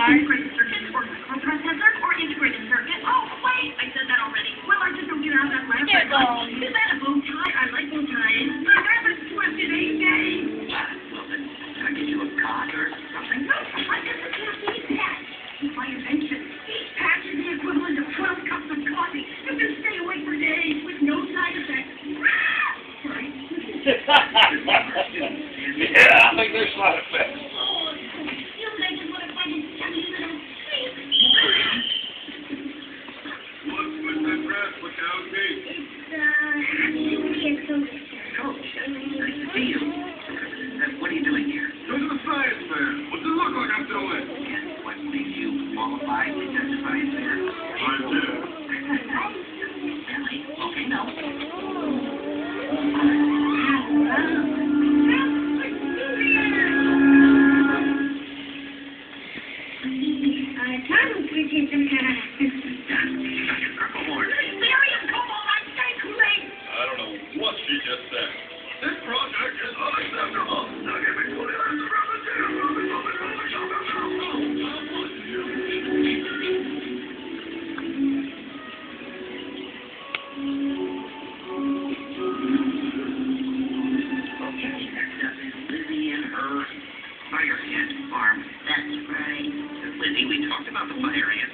integrated circuit or microprocessor or integrated circuit? Oh, wait, I said that already. Well, I just don't get out of that lab. There it goes. Is that a bow tie? I like bow ties. I haven't twisted a day. Well, then, can I get you a cock or something? No, I just a caffeine patch. It's my invention. Each patch is the equivalent of 12 cups of coffee. You can stay awake for days with no side effects. Sorry. Yeah, I think there's a lot of effects. Oh, you make it what if I can tell you that I'm sick. What's with that dress? What cows me? It's Coach, nice to see you. What are you doing here? Go to the science fair. What's it look like I'm doing? And what made you qualified to testify in there? I did. Really? Okay, no. I don't know what she just said. This project is unacceptable. Now give me 20 minutes to rub it Okay, next up is Lizzie and her fire ant farm. That's right. Lizzie, we talked about the fire ant.